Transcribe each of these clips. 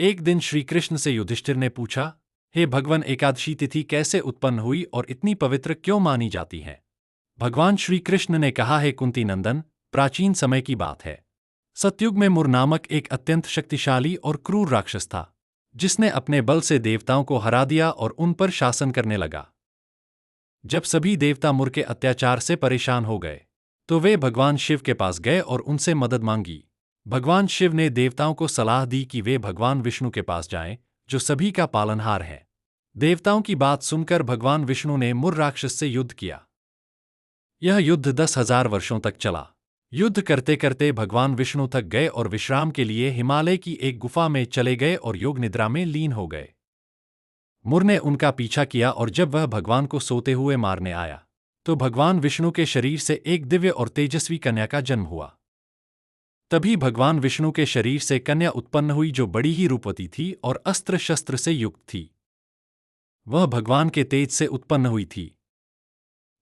एक दिन श्री कृष्ण से युधिष्ठिर ने पूछा, हे भगवान, एकादशी तिथि कैसे उत्पन्न हुई और इतनी पवित्र क्यों मानी जाती है? भगवान श्री कृष्ण ने कहा, है कुंती नंदन, प्राचीन समय की बात है। सतयुग में मुर नामक एक अत्यंत शक्तिशाली और क्रूर राक्षस था, जिसने अपने बल से देवताओं को हरा दिया और उन पर शासन करने लगा। जब सभी देवता मुर के अत्याचार से परेशान हो गए, तो वे भगवान शिव के पास गए और उनसे मदद मांगी। भगवान शिव ने देवताओं को सलाह दी कि वे भगवान विष्णु के पास जाएं, जो सभी का पालनहार है। देवताओं की बात सुनकर भगवान विष्णु ने मुर राक्षस से युद्ध किया। यह युद्ध 10,000 वर्षों तक चला। युद्ध करते करते भगवान विष्णु थक गए और विश्राम के लिए हिमालय की एक गुफा में चले गए और योग निद्रा में लीन हो गए। मुर ने उनका पीछा किया और जब वह भगवान को सोते हुए मारने आया, तो भगवान विष्णु के शरीर से एक दिव्य और तेजस्वी कन्या का जन्म हुआ। तभी भगवान विष्णु के शरीर से कन्या उत्पन्न हुई, जो बड़ी ही रूपवती थी और अस्त्र शस्त्र से युक्त थी। वह भगवान के तेज से उत्पन्न हुई थी।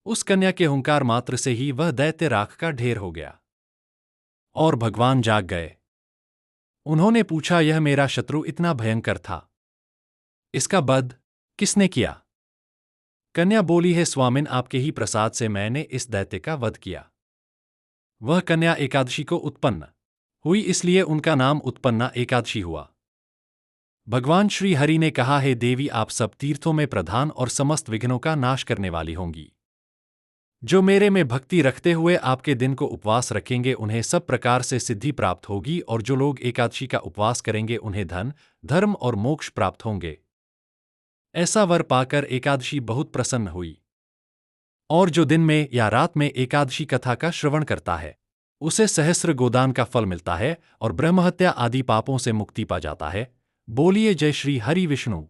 उस कन्या के हुंकार मात्र से ही वह दैत्य राख का ढेर हो गया और भगवान जाग गए। उन्होंने पूछा, यह मेरा शत्रु इतना भयंकर था, इसका वध किसने किया? कन्या बोली, है स्वामिन, आपके ही प्रसाद से मैंने इस दैत्य का वध किया। वह कन्या एकादशी को उत्पन्न हुई, इसलिए उनका नाम उत्पन्ना एकादशी हुआ। भगवान श्री हरि ने कहा, है देवी, आप सब तीर्थों में प्रधान और समस्त विघ्नों का नाश करने वाली होंगी। जो मेरे में भक्ति रखते हुए आपके दिन को उपवास रखेंगे, उन्हें सब प्रकार से सिद्धि प्राप्त होगी, और जो लोग एकादशी का उपवास करेंगे, उन्हें धन, धर्म और मोक्ष प्राप्त होंगे। ऐसा वर पाकर एकादशी बहुत प्रसन्न हुई। और जो दिन में या रात में एकादशी कथा का श्रवण करता है, उसे सहस्र गोदान का फल मिलता है और ब्रह्महत्या आदि पापों से मुक्ति पा जाता है। बोलिए जय श्री हरि विष्णु।